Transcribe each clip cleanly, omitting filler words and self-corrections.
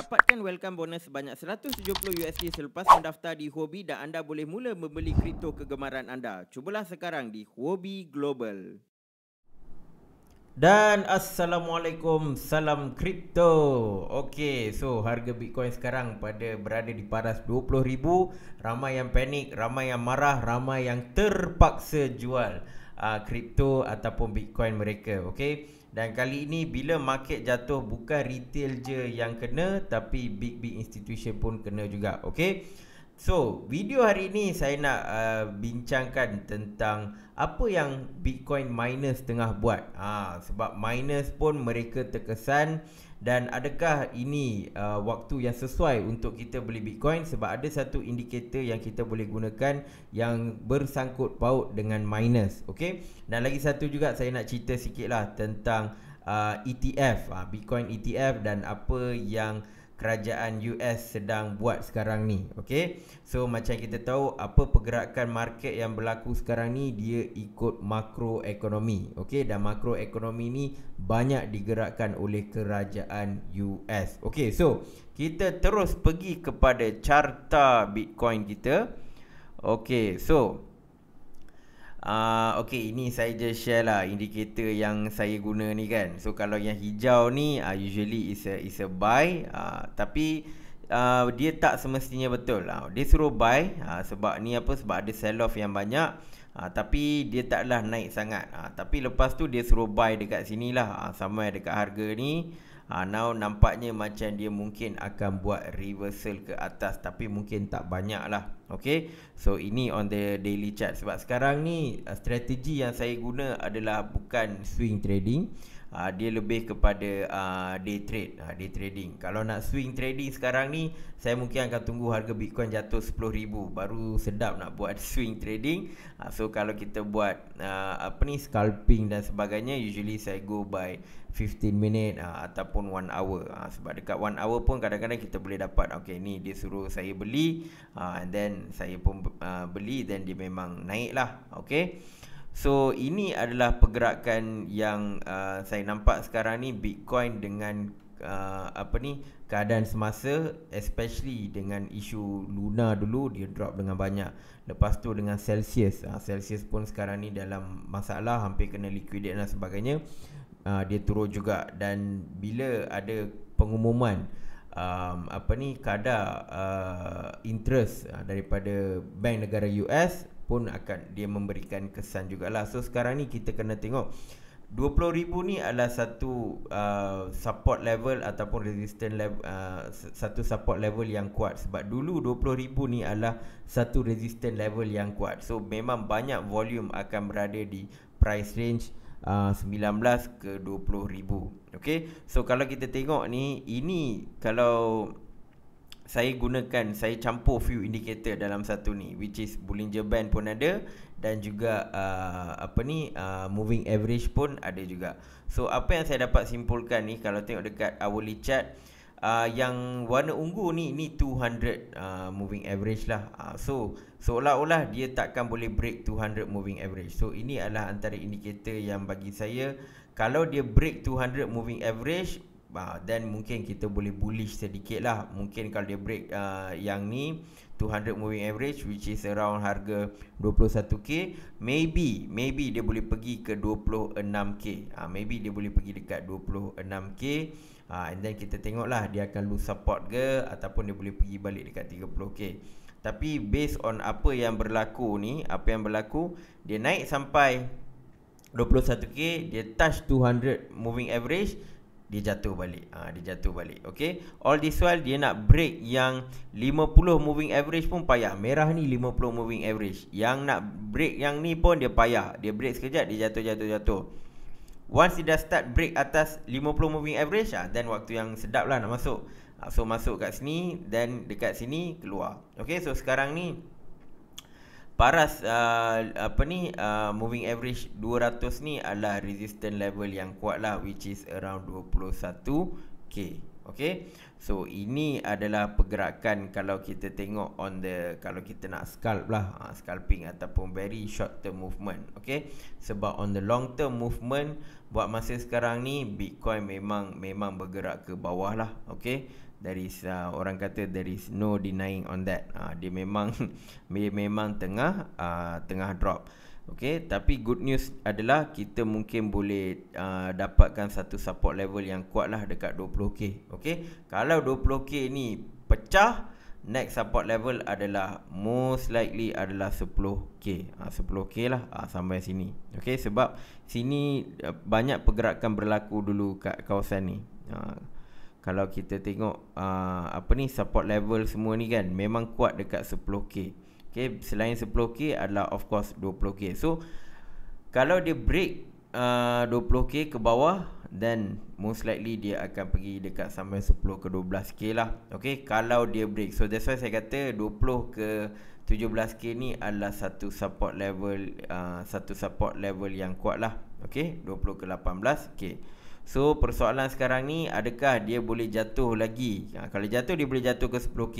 Dapatkan welcome bonus sebanyak $170 selepas mendaftar di Huobi dan anda boleh mula membeli kripto kegemaran anda. Cubalah sekarang di Huobi Global. Dan Assalamualaikum, salam kripto. Okey, so harga Bitcoin sekarang berada di paras 20,000. Ramai yang panik, ramai yang marah, ramai yang terpaksa jual kripto ataupun Bitcoin mereka. Okey. Dan kali ini bila market jatuh, bukan retail je yang kena, tapi big institution pun kena juga. Okey. So, video hari ini saya nak bincangkan tentang apa yang Bitcoin miners tengah buat. Sebab miners pun mereka terkesan, dan adakah ini waktu yang sesuai untuk kita beli Bitcoin, sebab ada satu indikator yang kita boleh gunakan yang bersangkut paut dengan miners. Okey. Dan lagi satu juga saya nak cerita sikitlah tentang ETF, Bitcoin ETF, dan apa yang kerajaan US sedang buat sekarang ni. Okey. So macam kita tahu, apa pergerakan market yang berlaku sekarang ni, dia ikut makroekonomi. Okey, dan makroekonomi ni banyak digerakkan oleh kerajaan US. Okey, so kita terus pergi kepada carta Bitcoin kita. Okey, so okay, ini saya just share lah indikator yang saya guna ni kan. So kalau yang hijau ni usually is a buy, tapi dia tak semestinya betul. Dia suruh buy sebab ni apa, sebab ada sell off yang banyak, tapi dia taklah naik sangat. Tapi lepas tu dia suruh buy dekat sini lah, sama dekat harga ni. Now nampaknya macam dia mungkin akan buat reversal ke atas, tapi mungkin tak banyak lah. Okay, so ini on the daily chart. Sebab sekarang ni strategi yang saya guna adalah bukan swing trading, dia lebih kepada day trade, day trading. Kalau nak swing trading sekarang ni, saya mungkin akan tunggu harga Bitcoin jatuh 10,000 baru sedap nak buat swing trading. So kalau kita buat scalping dan sebagainya, usually saya go by 15 minit ataupun 1 hour. Sebab dekat 1 hour pun kadang-kadang kita boleh dapat, okay, ni dia suruh saya beli, and then saya pun beli, then dia memang naik lah. Okay, so ini adalah pergerakan yang saya nampak sekarang ni Bitcoin dengan keadaan semasa, especially dengan isu Luna dulu, dia drop dengan banyak. Lepas tu dengan Celsius, Celsius pun sekarang ni dalam masalah, hampir kena liquidate dan sebagainya. Dia turun juga. Dan bila ada pengumuman kadar interest daripada bank negara US pun akan dia memberikan kesan jugalah. So sekarang ni kita kena tengok 20,000 ni adalah satu support level ataupun resistance level, satu support level yang kuat. Sebab dulu 20,000 ni adalah satu resistance level yang kuat. So memang banyak volume akan berada di price range 19 ke 20,000. Okay, so kalau kita tengok ni, ini kalau saya gunakan, saya campur few indicator dalam satu ni, which is Bollinger Band pun ada, dan juga moving average pun ada juga. So apa yang saya dapat simpulkan ni, kalau tengok dekat hourly chart, yang warna ungu ni 200 moving average lah. So seolah-olah dia takkan boleh break 200 moving average. So ini adalah antara indikator yang bagi saya, kalau dia break 200 moving average, then mungkin kita boleh bullish sedikit lah. Mungkin kalau dia break yang ni 200 moving average, which is around harga 21k, maybe dia boleh pergi ke 26k. Maybe dia boleh pergi dekat 26k, and then kita tengoklah dia akan lose support ke, ataupun dia boleh pergi balik dekat 30k. Tapi based on apa yang berlaku ni, dia naik sampai 21k, dia touch 200 moving average, dia jatuh balik. Okay, all this while dia nak break yang 50 moving average pun payah. Merah ni 50 moving average, yang nak break yang ni pun dia payah. Dia break sekejap, dia jatuh. Once dia dah start break atas 50 moving average, then waktu yang sedap lah nak masuk. So masuk kat sini, then dekat sini keluar. Okay, so sekarang ni paras moving average 200 ni adalah resistance level yang kuat lah, which is around 21k. Okay, so ini adalah pergerakan kalau kita tengok kalau kita nak scalp lah, scalping ataupun very short term movement. Okay, sebab on the long term movement, buat masa sekarang ni Bitcoin memang bergerak ke bawah lah. Okay, Orang kata there is no denying on that. Dia memang dia memang tengah drop. Okay, tapi good news adalah kita mungkin boleh dapatkan satu support level yang kuat lah dekat 20k. Okay, kalau 20k ni pecah, next support level adalah most likely adalah 10k. 10k lah sampai sini. Okay, sebab sini banyak pergerakan berlaku dulu kat kawasan ni. Kalau kita tengok support level semua ni kan memang kuat dekat 10k. Okay, selain 10k adalah of course 20k. So kalau dia break 20k ke bawah, then most likely dia akan pergi dekat sampai 10 ke 12k lah. Okay, kalau dia break. So that's why saya kata 20 ke 17k ni adalah satu support level yang kuat lah. Okay, 20 ke 18k. So persoalan sekarang ni, adakah dia boleh jatuh lagi? Kalau jatuh, dia boleh jatuh ke 10k,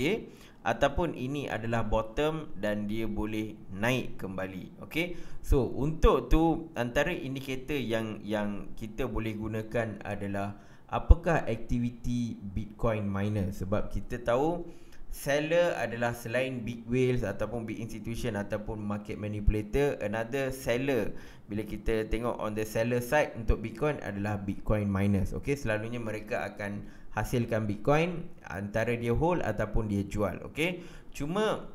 ataupun ini adalah bottom dan dia boleh naik kembali. Okay, so untuk tu antara indikator yang kita boleh gunakan adalah apakah aktiviti Bitcoin miner. Sebab kita tahu seller adalah selain big whales ataupun big institution ataupun market manipulator, another seller bila kita tengok on the seller side untuk Bitcoin adalah Bitcoin miners. Okay, selalunya mereka akan hasilkan Bitcoin, antara dia hold ataupun dia jual. Okay, cuma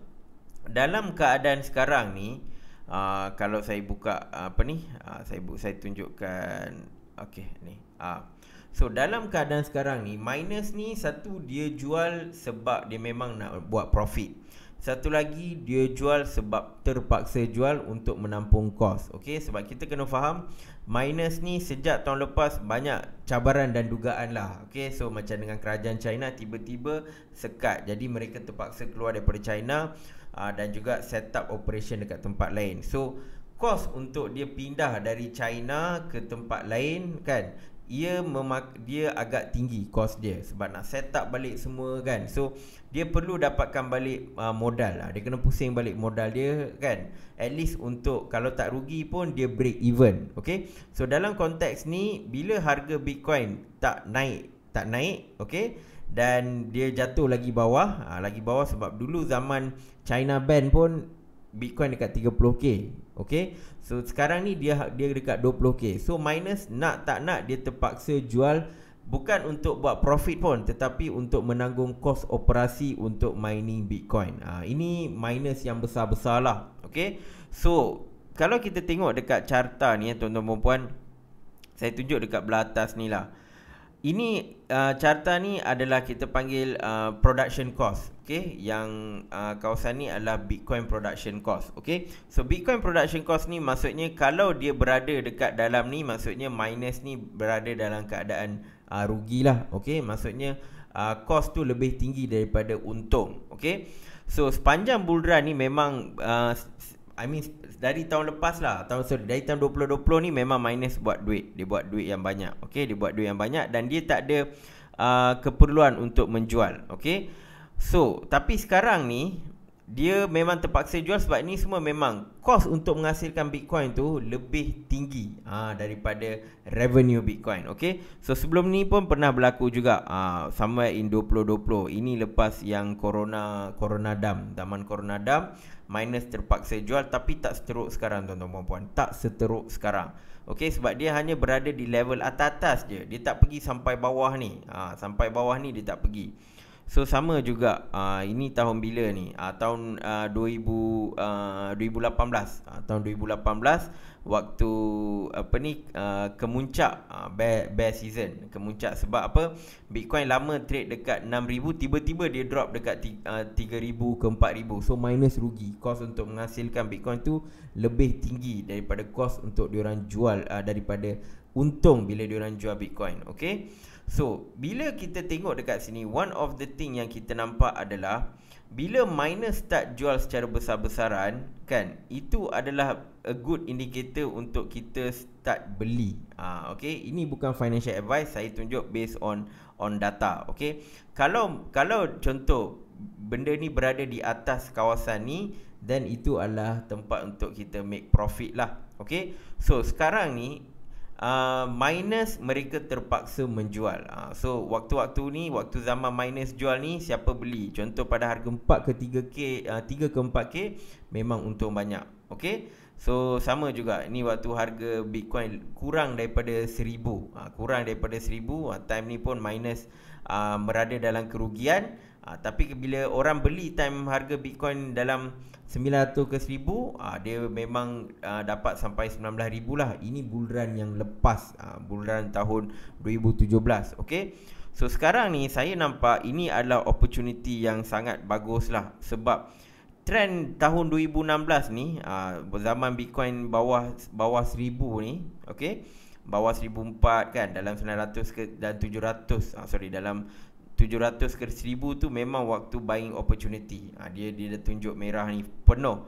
dalam keadaan sekarang ni, kalau saya buka saya tunjukkan. Okay, ni so dalam keadaan sekarang ni, miners ni, satu dia jual sebab dia memang nak buat profit. Satu lagi dia jual sebab terpaksa jual untuk menampung kos. Okay, sebab kita kena faham miners ni sejak tahun lepas banyak cabaran dan dugaan lah. Okay, so macam dengan kerajaan China tiba-tiba sekat, jadi mereka terpaksa keluar daripada China dan juga set up operation dekat tempat lain. So kos untuk dia pindah dari China ke tempat lain kan, dia agak tinggi kos dia sebab nak set up balik semua kan. So dia perlu dapatkan balik modal lah. Dia kena pusing balik modal dia kan, at least untuk kalau tak rugi pun dia break even. Okay, so dalam konteks ni, bila harga Bitcoin tak naik, okay, dan dia jatuh lagi bawah sebab dulu zaman China ban pun Bitcoin dekat 30k. Okay, so sekarang ni dia dekat 20k. So miners nak tak nak dia terpaksa jual, bukan untuk buat profit pun, tetapi untuk menanggung kos operasi untuk mining Bitcoin. Ini miners yang besar-besar lah. Okay, so kalau kita tengok dekat carta ni tuan-tuan dan puan, saya tunjuk dekat belah atas ni lah. Ini carta ni adalah kita panggil production cost. Okay, yang kawasan ni adalah Bitcoin production cost. Okay, so Bitcoin production cost ni maksudnya kalau dia berada dekat dalam ni, maksudnya miners ni berada dalam keadaan rugi lah. Okay, maksudnya cost tu lebih tinggi daripada untung. Okay, so sepanjang bull run ni memang dari tahun lepas lah, dari tahun 2020 ni memang miners buat duit. Dia buat duit yang banyak. Okay, dia buat duit yang banyak dan dia tak ada keperluan untuk menjual. Okay, so tapi sekarang ni dia memang terpaksa jual sebab ni semua memang kos untuk menghasilkan Bitcoin tu lebih tinggi daripada revenue Bitcoin. Okay, so sebelum ni pun pernah berlaku juga somewhere in 2020. Ini lepas yang Corona Dam, zaman Corona Dam, miners terpaksa jual, tapi tak seteruk sekarang tuan-tuan dan puan, tak seteruk sekarang. Okay, sebab dia hanya berada di level atas je, dia tak pergi sampai bawah ni. Sampai bawah ni dia tak pergi. So sama juga ini tahun bila ni? Tahun 2018. Tahun 2018 waktu kemuncak bear season, kemuncak sebab apa? Bitcoin lama trade dekat 6,000, tiba-tiba dia drop dekat 3,000 ke 4,000. So miners rugi. Kos untuk menghasilkan Bitcoin tu lebih tinggi daripada kos untuk diorang jual, daripada untung bila diorang jual Bitcoin. Okay, so bila kita tengok dekat sini, one of the thing yang kita nampak adalah bila miners start jual secara besar-besaran kan, itu adalah a good indicator untuk kita start beli. Okay, ini bukan financial advice, saya tunjuk based on data. Okay, kalau contoh benda ni berada di atas kawasan ni, then itu adalah tempat untuk kita make profit lah. Okay, so sekarang ni miners mereka terpaksa menjual. So waktu-waktu ni, waktu zaman miners jual ni, siapa beli? Contoh pada harga 4 ke 3K, 3 ke 4K memang untung banyak. Okay, so sama juga ni waktu harga Bitcoin kurang daripada 1000, kurang daripada 1000, time ni pun miners berada dalam kerugian. Tapi bila orang beli time harga Bitcoin dalam 900 ke 1000, dia memang dapat sampai 19,000 lah. Ini bulan yang lepas, bulan tahun 2017. Okay, so sekarang ni saya nampak ini adalah opportunity yang sangat bagus lah. Sebab trend tahun 2016 ni, zaman Bitcoin bawah 1000 ni, okay, bawah 1004 kan, dalam 900 ke dan 700, dalam 700 ke 1000 tu memang waktu buying opportunity. Dia dah tunjuk merah ni penuh.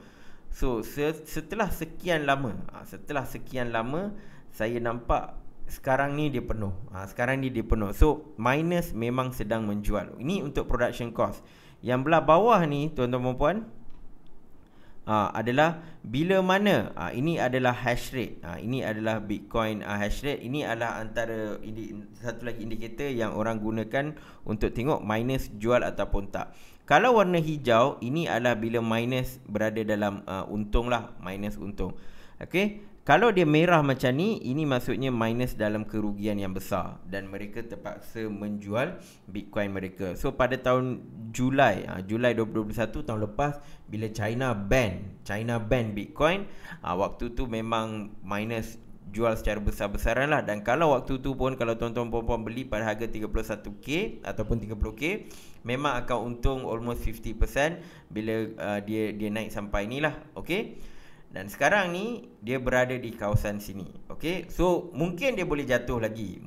So setelah sekian lama, saya nampak sekarang ni dia penuh. Sekarang ni dia penuh. So miners memang sedang menjual. Ini untuk production cost. Yang belah bawah ni tuan-tuan dan puan, adalah bila mana ini adalah hash rate. Ini adalah Bitcoin hash rate. Ini adalah antara satu lagi indikator yang orang gunakan untuk tengok miners jual ataupun tak. Kalau warna hijau, ini adalah bila miners berada dalam untung lah, miners untung. Okay, kalau dia merah macam ni, ini maksudnya miners dalam kerugian yang besar dan mereka terpaksa menjual Bitcoin mereka. So pada tahun Julai 2021 tahun lepas, bila China ban Bitcoin, waktu tu memang miners jual secara besar-besaran lah. Dan kalau waktu tu pun, kalau tuan-tuan puan-puan beli pada harga 31K ataupun 30K, memang akan untung almost 50% bila dia naik sampai ni lah. Okay, dan sekarang ni dia berada di kawasan sini. Okay, so mungkin dia boleh jatuh lagi,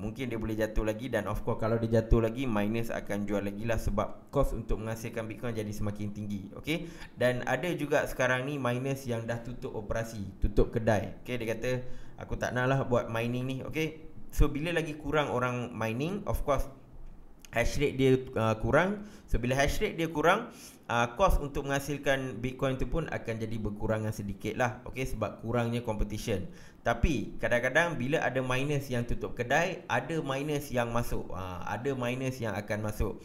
dan of course kalau dia jatuh lagi, miners akan jual lagi lah, sebab kos untuk menghasilkan Bitcoin jadi semakin tinggi. Okay, dan ada juga sekarang ni miners yang dah tutup operasi, tutup kedai. Okay, dia kata aku tak nak lah buat mining ni. Okay, so bila lagi kurang orang mining, of course hash rate dia kurang. So bila hash rate dia kurang, kos untuk menghasilkan Bitcoin tu pun akan jadi berkurangan sedikit lah. Okay, sebab kurangnya competition. Tapi kadang-kadang bila ada miners yang tutup kedai, ada miners yang masuk, ada miners yang akan masuk.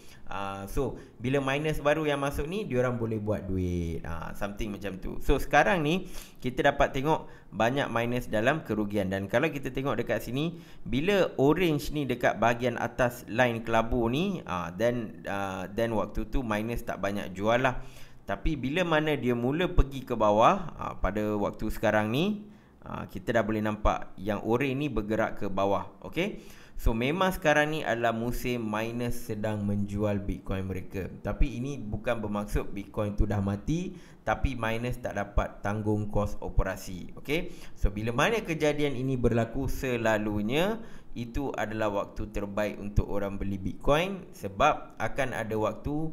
So bila miners baru yang masuk ni, diorang boleh buat duit, something macam tu. So sekarang ni kita dapat tengok banyak miners dalam kerugian. Dan kalau kita tengok dekat sini, bila orange ni dekat bahagian atas line kelabu ni, then waktu tu miners tak banyak jual lah. Tapi bila mana dia mula pergi ke bawah, pada waktu sekarang ni, kita dah boleh nampak yang orange ni bergerak ke bawah. Okay, so memang sekarang ni adalah musim miners sedang menjual Bitcoin mereka. Tapi ini bukan bermaksud Bitcoin tu dah mati, tapi miners tak dapat tanggung kos operasi. Okay, so bila mana kejadian ini berlaku, selalunya itu adalah waktu terbaik untuk orang beli Bitcoin, sebab akan ada waktu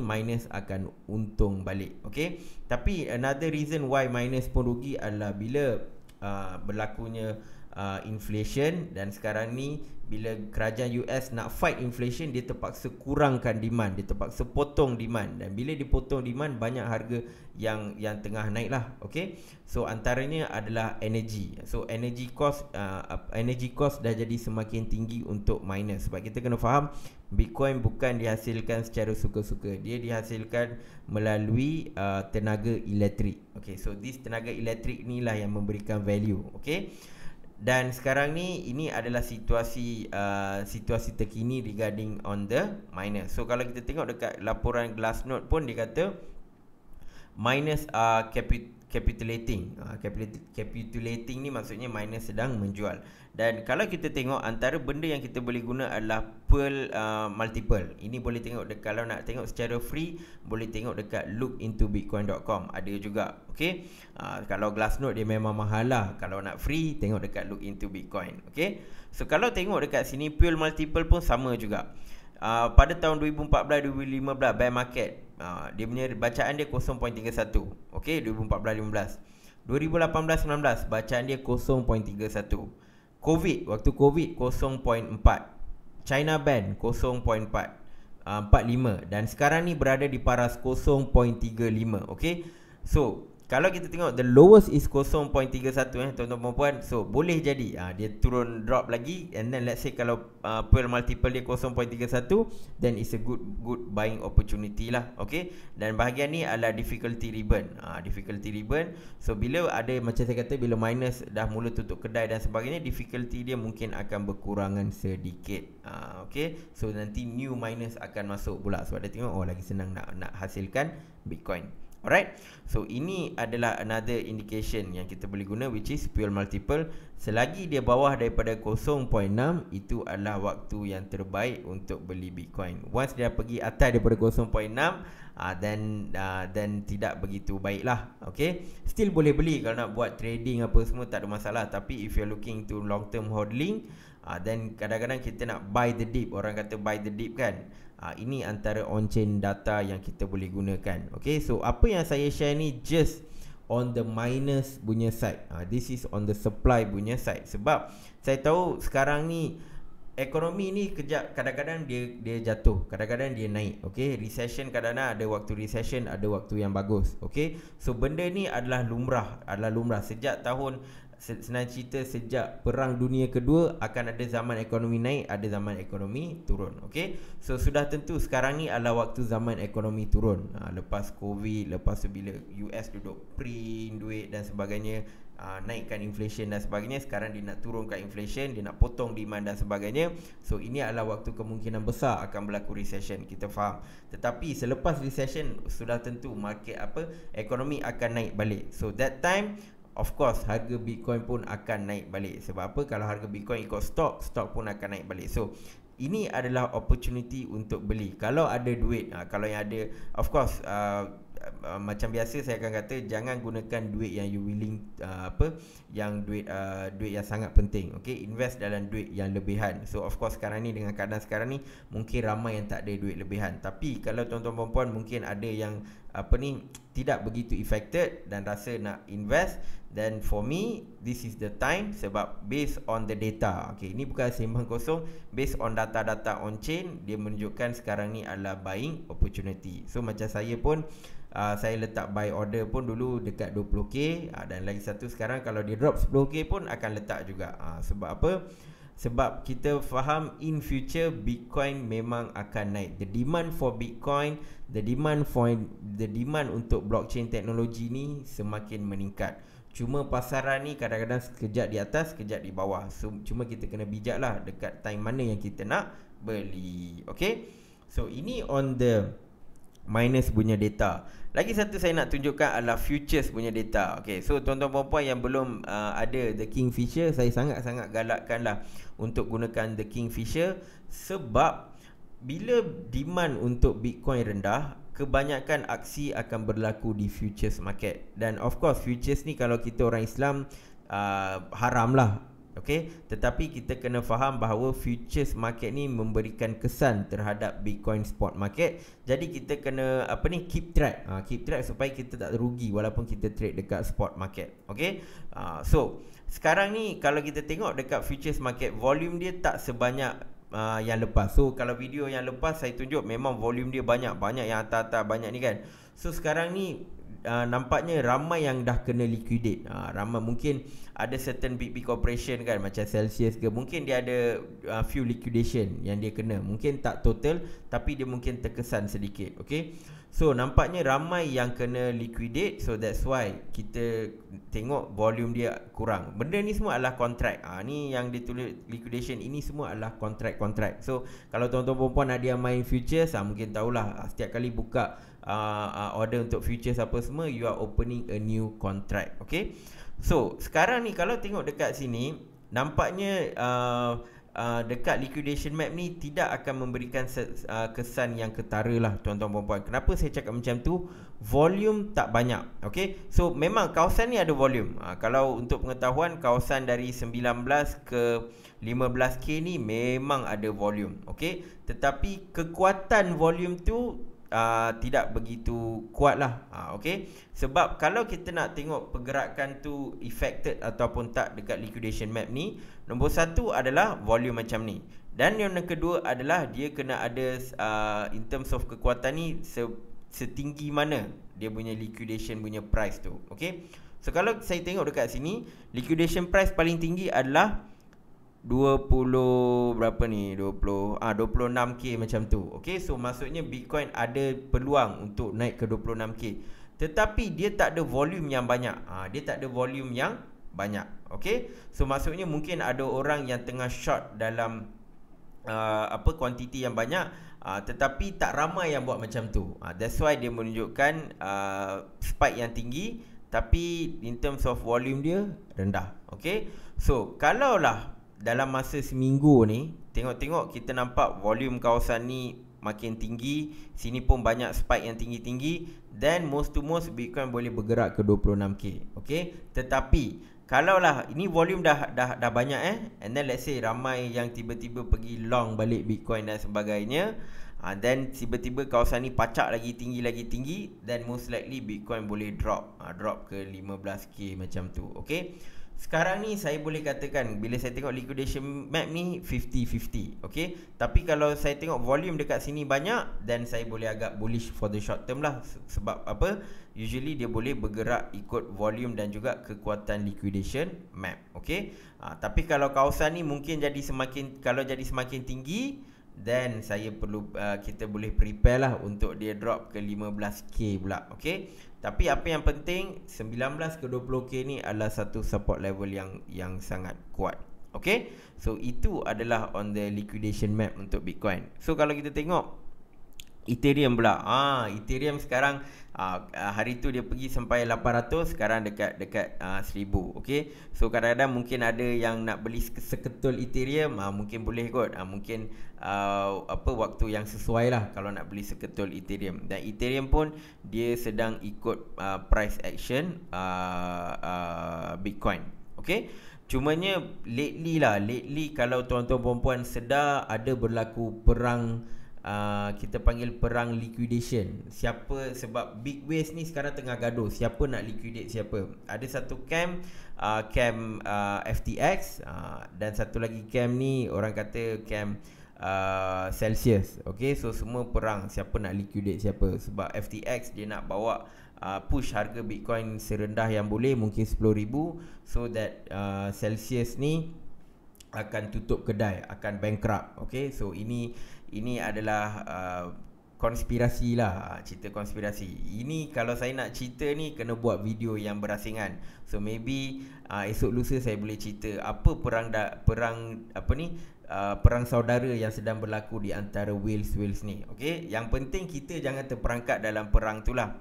miners akan untung balik. Okay, tapi another reason why miners pun rugi adalah bila berlakunya inflation. Dan sekarang ni bila kerajaan US nak fight inflation, dia terpaksa kurangkan demand, dia terpaksa potong demand. Dan bila dipotong demand, banyak harga yang tengah naik lah. Okay, so antaranya adalah energy. So energy cost dah jadi semakin tinggi untuk miners. Sebab kita kena faham, Bitcoin bukan dihasilkan secara suka-suka, dia dihasilkan melalui tenaga elektrik. Okay, so this tenaga elektrik ni lah yang memberikan value. Okay, dan sekarang ni ini adalah situasi terkini regarding on the miners. So kalau kita tengok dekat laporan Glassnode pun, dia kata miners are capitulating. Capitulating ni maksudnya miners sedang menjual. Dan kalau kita tengok, antara benda yang kita boleh guna adalah Pearl multiple. Ini boleh tengok kalau nak tengok secara free, boleh tengok dekat lookintobitcoin.com, ada juga. Okay, kalau Glassnode dia memang mahal lah. Kalau nak free, tengok dekat Look Into Bitcoin. Okay, so kalau tengok dekat sini, Pearl multiple pun sama juga. Pada tahun 2014-2015 bear market, dia punya bacaan dia 0.31. Okay, 2014-15. 2018-19 bacaan dia 0.31. waktu COVID 0.4. China ban 0.4, 45. Dan sekarang ni berada di paras 0.35. Okay, so kalau kita tengok the lowest is 0.31 tuan-tuan perempuan. So boleh jadi dia turun drop lagi, and then let's say kalau Pearl multiple dia 0.31, then it's a good buying opportunity lah. Okay, dan bahagian ni adalah difficulty ribbon. Difficulty ribbon. So bila ada, macam saya kata, bila minus dah mula tutup kedai dan sebagainya, difficulty dia mungkin akan berkurangan sedikit. Okay, so nanti new minus akan masuk pula sebab dia tengok lagi senang nak hasilkan Bitcoin. Alright, so ini adalah another indication yang kita boleh guna, which is Pearl multiple. Selagi dia bawah daripada 0.6, itu adalah waktu yang terbaik untuk beli Bitcoin. Once dia pergi atas daripada 0.6, then tidak begitu baik lah. Okay, still boleh beli kalau nak buat trading apa semua, tak ada masalah. Tapi if you're looking to long term hodling, then kadang-kadang kita nak buy the dip. Orang kata buy the dip kan. Ini antara on-chain data yang kita boleh gunakan. Okay, so apa yang saya share ni just on the minus punya side. This is on the supply punya side. Sebab saya tahu sekarang ni ekonomi ni kejap, kadang-kadang dia jatuh, kadang-kadang dia naik. Okay, recession, kadang-kadang ada waktu recession, ada waktu yang bagus. Okay, so benda ni adalah lumrah. Sejak tahun, senang cerita, sejak Perang Dunia Kedua akan ada zaman ekonomi naik, ada zaman ekonomi turun. Okay, so sudah tentu sekarang ni adalah waktu zaman ekonomi turun. Lepas Covid, lepas tu bila US duduk print duit dan sebagainya, naikkan inflation dan sebagainya, sekarang dia nak turunkan inflation, dia nak potong demand dan sebagainya. So ini adalah waktu kemungkinan besar akan berlaku recession, kita faham. Tetapi selepas recession sudah tentu market ekonomi akan naik balik. So that time, of course, harga Bitcoin pun akan naik balik. Sebab apa? Kalau harga Bitcoin ikut stok pun akan naik balik. So ini adalah opportunity untuk beli kalau ada duit. Kalau yang ada, of course, macam biasa saya akan kata, jangan gunakan duit yang you willing, yang duit yang sangat penting. Okay, invest dalam duit yang lebihan. So of course sekarang ni, dengan keadaan sekarang ni, mungkin ramai yang tak ada duit lebihan. Tapi kalau tuan-tuan perempuan mungkin ada yang tidak begitu affected dan rasa nak invest, then for me this is the time. Sebab based on the data, okay, ini bukan sembang kosong, based on data-data on chain, dia menunjukkan sekarang ni adalah buying opportunity. So macam saya pun, saya letak buy order pun dulu dekat 20k, dan lagi satu sekarang kalau dia drop 10k pun akan letak juga. Sebab apa? Sebab kita faham in future Bitcoin memang akan naik. The demand for Bitcoin, the demand untuk blockchain teknologi ni semakin meningkat. Cuma pasaran ni kadang-kadang sekejap di atas, sekejap di bawah. So cuma kita kena bijak lah dekat time mana yang kita nak beli. Okay, so ini on the minus punya data. Lagi satu saya nak tunjukkan adalah futures punya data. Okay, so tuan-tuan perempuan yang belum ada the Kingfisher, saya sangat-sangat galakkan lah untuk gunakan the Kingfisher. Sebab bila demand untuk Bitcoin rendah, kebanyakan aksi akan berlaku di futures market. Dan of course futures ni kalau kita orang Islam, haram lah. Okay, tetapi kita kena faham bahawa futures market ni memberikan kesan terhadap Bitcoin spot market. Jadi kita kena keep track supaya kita tak rugi walaupun kita trade dekat spot market. Okay, so sekarang ni kalau kita tengok dekat futures market, volume dia tak sebanyak yang lepas. So kalau video yang lepas saya tunjuk, memang volume dia banyak yang atas-atas banyak ni kan. So sekarang ni nampaknya ramai yang dah kena liquidate. Ramai, mungkin ada certain big corporation kan, macam Celsius ke, mungkin dia ada few liquidation yang dia kena. Mungkin tak total, tapi dia mungkin terkesan sedikit. Okay, so nampaknya ramai yang kena liquidate. So that's why kita tengok volume dia kurang. Benda ni semua adalah kontrak. Ni yang ditulis liquidation, ini semua adalah kontrak. So kalau tuan-tuan perempuan ada yang main futures, mungkin tahulah, setiap kali buka order untuk futures apa semua, you are opening a new contract. Okay, so sekarang ni kalau tengok dekat sini, nampaknya dekat liquidation map ni tidak akan memberikan kesan yang ketara lah tuan-tuan perempuan. Kenapa saya cakap macam tu? Volume tak banyak. Okay, so memang kawasan ni ada volume. Kalau untuk pengetahuan, kawasan dari 19 ke 15k ni memang ada volume. Okay, tetapi kekuatan volume tu tidak begitu kuat lah. Okay, sebab kalau kita nak tengok pergerakan tu affected ataupun tak dekat liquidation map ni, nombor satu adalah volume macam ni, dan yang kedua adalah dia kena ada in terms of kekuatan ni setinggi mana dia punya liquidation punya price tu. Okay, so kalau saya tengok dekat sini, liquidation price paling tinggi adalah 20 berapa ni, 26k macam tu. Okay, so maksudnya Bitcoin ada peluang untuk naik ke 26k, tetapi dia tak ada volume yang banyak. Dia tak ada volume yang banyak. Okay, so maksudnya mungkin ada orang yang tengah short dalam kuantiti yang banyak, tetapi tak ramai yang buat macam tu. That's why dia menunjukkan spike yang tinggi, tapi in terms of volume dia rendah. Okay, so kalaulah dalam masa seminggu ni, tengok-tengok kita nampak volume kawasan ni makin tinggi, sini pun banyak spike yang tinggi-tinggi, then most to most Bitcoin boleh bergerak ke 26k. Okay, tetapi kalaulah ini volume dah banyak and then let's say ramai yang tiba-tiba pergi long balik Bitcoin dan sebagainya, then tiba-tiba kawasan ni pacak lagi tinggi, then most likely Bitcoin boleh drop ke 15k macam tu. Okay, sekarang ni saya boleh katakan bila saya tengok liquidation map ni 50-50. Okay, tapi kalau saya tengok volume dekat sini banyak, then saya boleh agak bullish for the short term lah. Sebab apa? Usually dia boleh bergerak ikut volume dan juga kekuatan liquidation map. Okay, tapi kalau kawasan ni mungkin kalau jadi semakin tinggi, then saya perlu kita boleh prepare lah untuk dia drop ke 15k pula. Okay, tapi apa yang penting 19 ke 20k ni adalah satu support level yang sangat kuat. Okay, so itu adalah on the liquidation map untuk Bitcoin. So kalau kita tengok Ethereum pula, Ethereum sekarang hari tu dia pergi sampai 800, sekarang dekat 1000. Okay, so kadang-kadang mungkin ada yang nak beli seketul Ethereum, mungkin boleh kot, mungkin waktu yang sesuai lah kalau nak beli seketul Ethereum. Dan Ethereum pun dia sedang ikut price action Bitcoin. Okay, cumanya lately kalau tuan-tuan perempuan sedar, ada berlaku perang, kita panggil perang liquidation. Sebab big waves ni sekarang tengah gaduh siapa nak liquidate siapa. Ada satu camp FTX, dan satu lagi camp ni orang kata camp Celsius. Okay, so semua perang siapa nak liquidate siapa. Sebab FTX dia nak bawa push harga Bitcoin serendah yang boleh, mungkin 10,000, so that Celsius ni akan tutup kedai, akan bankrupt. Okay, so ini adalah konspirasi lah, cerita konspirasi. Ini kalau saya nak cerita ni kena buat video yang berasingan. So maybe esok lusa saya boleh cerita apa perang saudara yang sedang berlaku di antara whales ni. Okay, yang penting kita jangan terperangkap dalam perang tu lah.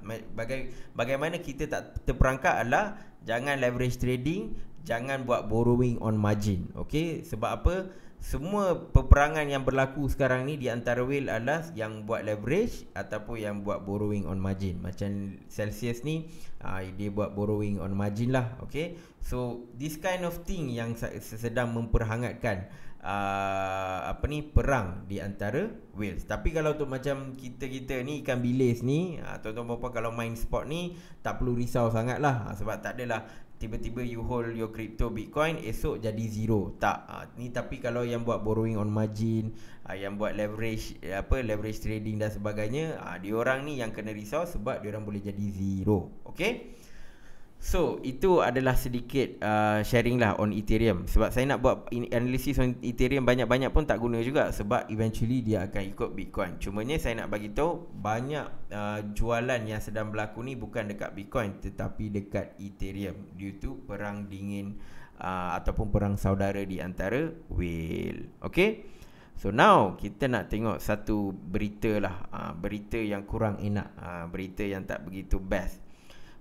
Bagaimana kita tak terperangkap adalah jangan leverage trading, jangan buat borrowing on margin. Okay, sebab apa? Semua peperangan yang berlaku sekarang ni di antara whale adalah yang buat leverage ataupun yang buat borrowing on margin. Macam Celsius ni, dia buat borrowing on margin lah. Okay, so this kind of thing yang sedang memperhangatkan perang di antara whales. Tapi kalau untuk macam kita ni ikan bilis ni, tuan-tuan puan kalau main sport ni tak perlu risau sangat lah. Sebab tak adalah tiba-tiba you hold your crypto Bitcoin, esok jadi zero. Tak. Ni tapi kalau yang buat borrowing on margin, yang buat leverage trading dan sebagainya, diorang ni yang kena risau sebab diorang boleh jadi zero. Okay, so itu adalah sedikit sharing lah on Ethereum. Sebab saya nak buat analisis on Ethereum banyak-banyak pun tak guna juga, sebab eventually dia akan ikut Bitcoin. Cumanya saya nak bagi tahu banyak jualan yang sedang berlaku ni bukan dekat Bitcoin tetapi dekat Ethereum due to perang dingin ataupun perang saudara di antara whale. Okay, so now kita nak tengok satu berita lah, berita yang kurang enak, berita yang tak begitu best.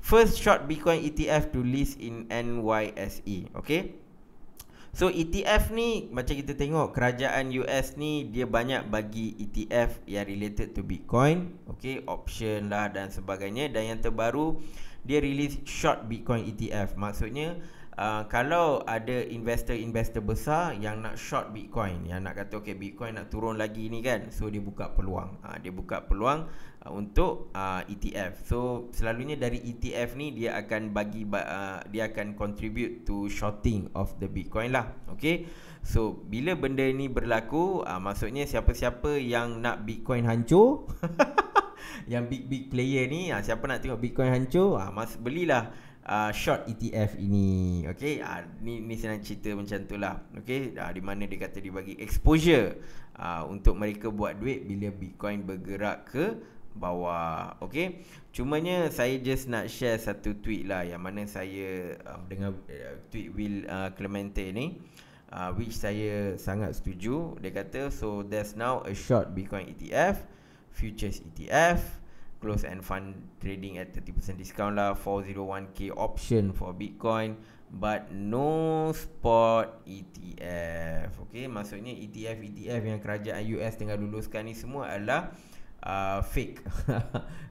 First short Bitcoin ETF to list in NYSE. Okay, so ETF ni macam kita tengok kerajaan US ni dia banyak bagi ETF yang related to Bitcoin. Okay, option lah dan sebagainya. Dan yang terbaru dia release short Bitcoin ETF. Maksudnya kalau ada investor besar yang nak short Bitcoin, yang nak kata okay Bitcoin nak turun lagi ni kan, so dia buka peluang. Dia buka peluang untuk ETF. So selalunya dari ETF ni dia akan dia akan contribute to shorting of the Bitcoin lah. Okay, so bila benda ni berlaku, maksudnya siapa-siapa yang nak Bitcoin hancur yang big player ni, siapa nak tengok Bitcoin hancur, belilah short ETF ini. Okey, ni senang cerita macam tu lah. Okey, di mana dia kata dia bagi exposure untuk mereka buat duit bila Bitcoin bergerak ke bawah. Okey, cumanya saya just nak share satu tweet lah yang mana saya dengar tweet Will Clemente ni, which saya sangat setuju. Dia kata, so there's now a short Bitcoin ETF, futures ETF, close end fund trading at 30% discount lah, 401k option for Bitcoin, but no spot ETF. Okay, maksudnya ETF yang kerajaan US tengah luluskan ni semua adalah fake.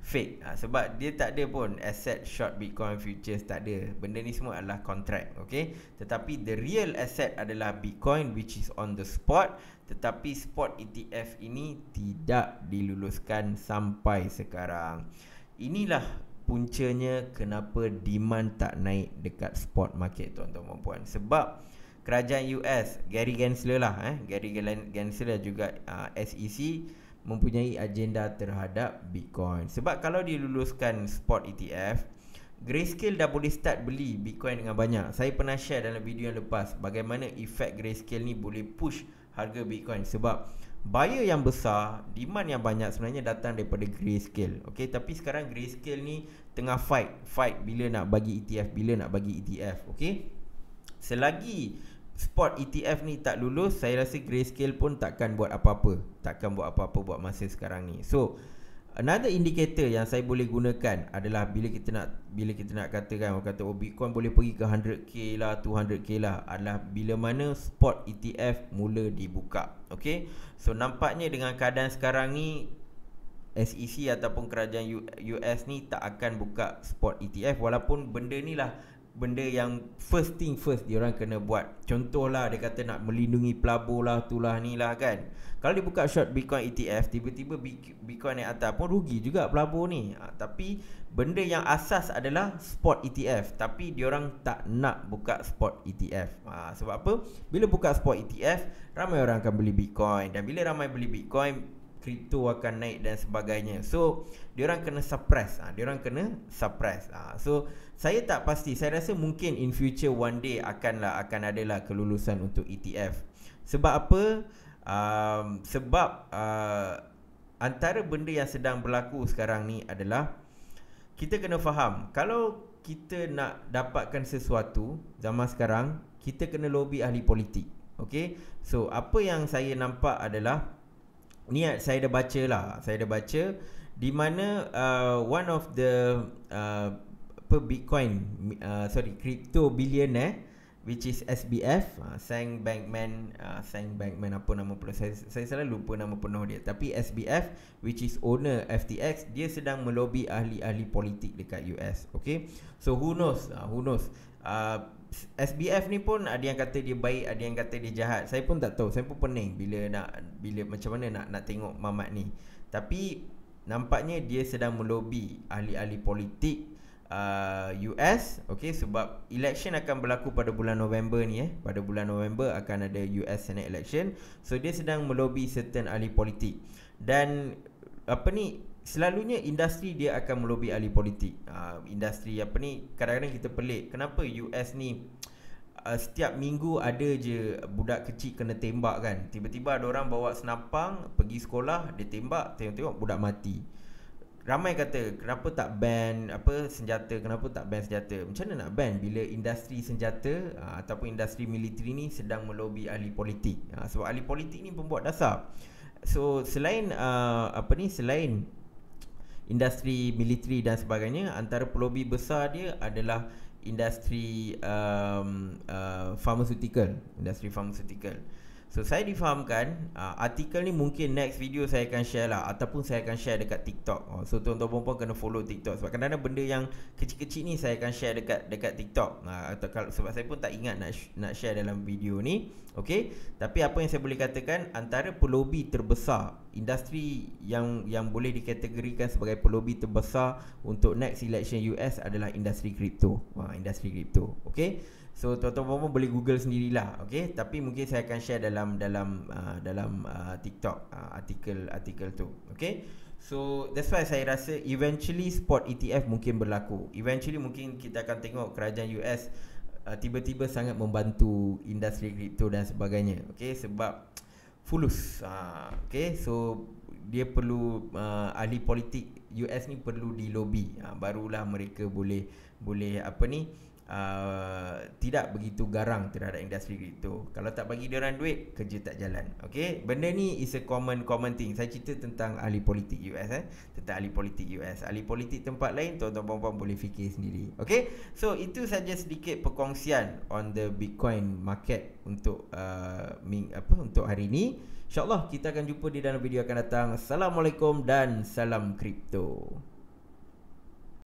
Fake, sebab dia tak ada pun asset short Bitcoin futures, tak ada. Benda ni semua adalah contract. Okay, tetapi the real asset adalah Bitcoin, which is on the spot. Tetapi spot ETF ini tidak diluluskan sampai sekarang. Inilah puncanya kenapa demand tak naik dekat spot market, tuan-tuan dan puan. Sebab kerajaan US, Gary Gensler lah, Gary Gensler juga SEC mempunyai agenda terhadap Bitcoin. Sebab kalau diluluskan spot ETF, Grayscale dah boleh start beli Bitcoin dengan banyak. Saya pernah share dalam video yang lepas bagaimana efek Grayscale ni boleh push harga Bitcoin. Sebab buyer yang besar, demand yang banyak sebenarnya datang daripada Grayscale. Okay, tapi sekarang Grayscale ni tengah fight bila nak bagi ETF. Okay, selagi spot ETF ni tak lulus, saya rasa Grayscale pun takkan buat apa-apa buat masa sekarang ni. So another indicator yang saya boleh gunakan adalah bila kita nak katakan, orang kata Bitcoin boleh pergi ke 100k lah, 200k lah, adalah bila mana spot ETF mula dibuka. Okay, so nampaknya dengan keadaan sekarang ni SEC ataupun kerajaan US ni tak akan buka spot ETF, walaupun benda ni lah benda yang first thing first diorang kena buat. Contohlah dia kata nak melindungi pelabur lah, tulah ni lah kan. Kalau dia buka short Bitcoin ETF, tiba-tiba Bitcoin naik atas pun rugi juga pelabur ni. Tapi benda yang asas adalah spot ETF, tapi diorang tak nak buka spot ETF. Sebab apa? Bila buka spot ETF, ramai orang akan beli Bitcoin, dan bila ramai beli Bitcoin, kripto akan naik dan sebagainya. So diorang kena suppress. So saya tak pasti. Saya rasa mungkin in future one day akan adalah kelulusan untuk ETF. Sebab apa? Sebab antara benda yang sedang berlaku sekarang ni adalah kita kena faham, kalau kita nak dapatkan sesuatu zaman sekarang, kita kena lobby ahli politik. Okay, so apa yang saya nampak adalah ni, saya dah baca di mana one of the crypto billionaire, which is SBF, Sam Bankman apa nama penuh, saya selalu lupa nama penuh dia, tapi SBF, which is owner FTX, dia sedang melobi ahli-ahli politik dekat US. Okay, so who knows SBF ni pun ada yang kata dia baik, ada yang kata dia jahat. Saya pun tak tahu, saya pun pening bila macam mana nak tengok mamat ni. Tapi nampaknya dia sedang melobi ahli-ahli politik US. Okay, sebab election akan berlaku pada bulan November ni. Pada bulan November akan ada US Senate election. So dia sedang melobi certain ahli politik. Dan selalunya industri dia akan melobi ahli politik. Industri kadang-kadang kita pelik, kenapa US ni setiap minggu ada je budak kecil kena tembak kan. Tiba-tiba ada orang bawa senapang pergi sekolah, dia tembak, tengok-tengok budak mati. Ramai kata, kenapa tak ban senjata, kenapa tak ban senjata? Macam mana nak ban bila industri senjata ataupun industri militeri ni sedang melobi ahli politik? Sebab ahli politik ni pembuat dasar. So selain selain industri militeri dan sebagainya, antara pelobi besar dia adalah industri pharmaceutical. So saya difahamkan artikel ni mungkin next video saya akan share lah, ataupun saya akan share dekat TikTok. So tuan-tuan perempuan kena follow TikTok, sebab kadang-kadang benda yang kecil-kecil ni saya akan share dekat TikTok. Sebab saya pun tak ingat nak share dalam video ni. Okay, tapi apa yang saya boleh katakan, antara pelobi terbesar, industri yang boleh dikategorikan sebagai pelobi terbesar untuk next election US adalah industri kripto. Okay, So tuan-tuan puan boleh Google sendirilah, okey. Tapi mungkin saya akan share dalam TikTok artikel tu, okey. So that's why saya rasa eventually spot ETF mungkin berlaku. Eventually mungkin kita akan tengok kerajaan US tiba-tiba sangat membantu industri kripto dan sebagainya, okey, sebab fulus. Okay, so dia perlu ahli politik US ni perlu dilobi, barulah mereka boleh apa ni, tidak begitu garang terhadap industri kripto. Kalau tak bagi dia orang duit, kerja tak jalan. Okay, benda ni is a common thing. Saya cerita tentang ahli politik US, tentang ahli politik US. Ahli politik tempat lain, tuan-tuan puan-puan boleh fikir sendiri. Okay, so itu saja sedikit perkongsian on the Bitcoin market untuk untuk hari ini. InsyaAllah kita akan jumpa di dalam video akan datang. Assalamualaikum dan salam kripto.